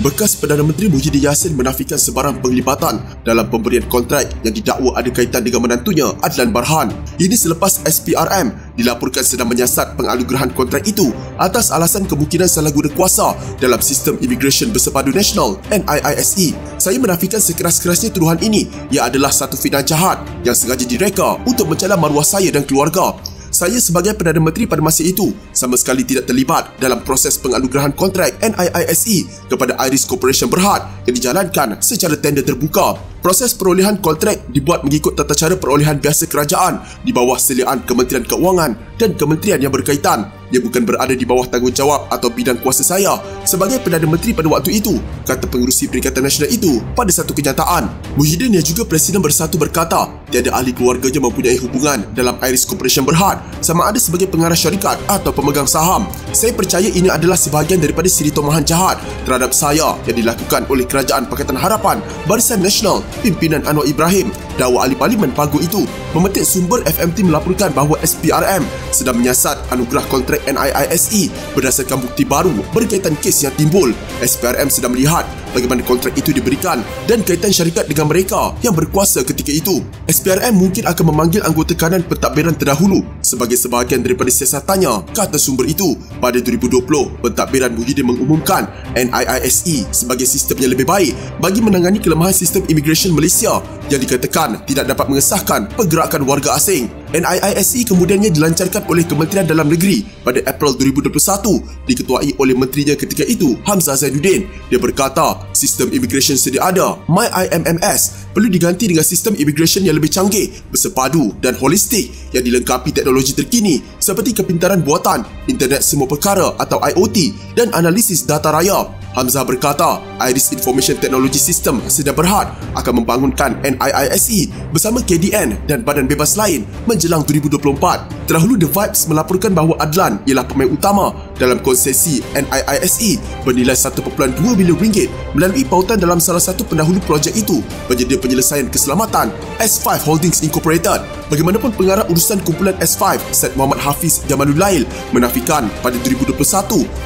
Bekas Perdana Menteri Muhyiddin Yassin menafikan sebarang penglibatan dalam pemberian kontrak yang didakwa ada kaitan dengan menantunya Adlan Barhan. Ini selepas SPRM dilaporkan sedang menyiasat penganugerahan kontrak itu atas alasan kemungkinan salah guna kuasa dalam sistem imigresen bersepadu nasional NIISE. Saya menafikan sekeras-kerasnya tuduhan ini. Ia adalah satu fitnah jahat yang sengaja direka untuk mencela maruah saya dan keluarga. Saya sebagai Perdana Menteri pada masa itu sama sekali tidak terlibat dalam proses penganugerahan kontrak NIISE kepada Iris Corporation Berhad yang dijalankan secara tender terbuka. Proses perolehan kontrak dibuat mengikut tata cara perolehan biasa kerajaan di bawah seliaan Kementerian Keuangan dan kementerian yang berkaitan. Ia bukan berada di bawah tanggungjawab atau bidang kuasa saya sebagai Perdana Menteri pada waktu itu, kata pengerusi Perikatan Nasional itu pada satu kenyataan. Muhyiddin yang juga Presiden Bersatu berkata, tiada ahli keluarganya mempunyai hubungan dalam Iris Corporation Berhad sama ada sebagai pengarah syarikat atau pemegang saham. Saya percaya ini adalah sebahagian daripada siri tomahan jahat terhadap saya yang dilakukan oleh Kerajaan Pakatan Harapan Barisan Nasional pimpinan Anwar Ibrahim. Dakwa ahli parlimen Pagu itu memetik sumber FMT melaporkan bahawa SPRM sedang menyiasat anugerah kontrak NIISE berdasarkan bukti baru berkaitan kes yang timbul. SPRM sedang melihat bagaimana kontrak itu diberikan dan kaitan syarikat dengan mereka yang berkuasa ketika itu. SPRM mungkin akan memanggil anggota kanan pentadbiran terdahulu sebagai sebahagian daripada siasatannya, kata sumber itu. Pada 2020, pentadbiran Muhyiddin mengumumkan NIISE sebagai sistem yang lebih baik bagi menangani kelemahan sistem imigresen Malaysia yang dikatakan tidak dapat mengesahkan pergerakan warga asing. NIISE kemudiannya dilancarkan oleh Kementerian Dalam Negeri pada April 2021, diketuai oleh menterinya ketika itu, Hamzah Zainuddin. Dia berkata, sistem imigresen sedia ada, MyIMMS, perlu diganti dengan sistem imigresen yang lebih canggih, bersepadu dan holistik yang dilengkapi teknologi terkini seperti kepintaran buatan, internet semua perkara atau IoT dan analisis data raya. Hamzah berkata, Iris Information Technology System Sedia Berhad akan membangunkan NIISE bersama KDN dan badan bebas lain menjelang 2024. Terdahulu The Vibes melaporkan bahawa Adlan ialah pemain utama dalam konsesi NIISE bernilai 1.2 bilion ringgit melalui pautan dalam salah satu pendahulu projek itu, penyedia penyelesaian keselamatan S5 Holdings Incorporated. Bagaimanapun pengarah urusan kumpulan S5, Syed Muhammad Hafiz Jamalul Lail, menafikan pada 2021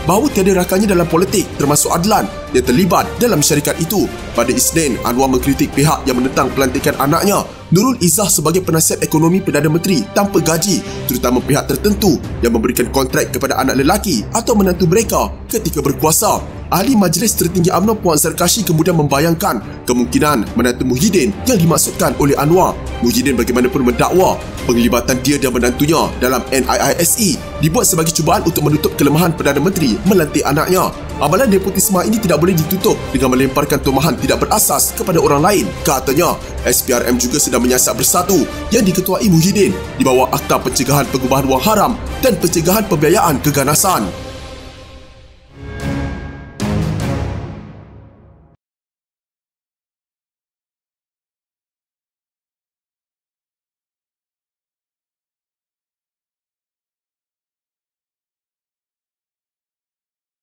bahawa tiada rakannya dalam politik termasuk Adlan yang terlibat dalam syarikat itu. Pada Isnin, Anwar mengkritik pihak yang menentang pelantikan anaknya Nurul Izzah sebagai penasihat ekonomi Perdana Menteri tanpa gaji, terutama pihak tertentu yang memberikan kontrak kepada anak lelaki atau menantu mereka ketika berkuasa. Ahli Majlis Tertinggi UMNO Puan Zarkashi kemudian membayangkan kemungkinan menantu Muhyiddin yang dimaksudkan oleh Anwar. Muhyiddin bagaimanapun mendakwa penglibatan dia dan menantunya dalam NIISE dibuat sebagai cubaan untuk menutup kelemahan Perdana Menteri melantik anaknya. Amalan nepotisme ini tidak boleh ditutup dengan melemparkan tumahan tidak berasas kepada orang lain, katanya. SPRM juga sedang menyiasat Bersatu yang diketuai Muhyiddin di bawah Akta Pencegahan Pengubahan Wang Haram dan Pencegahan Pembiayaan Keganasan.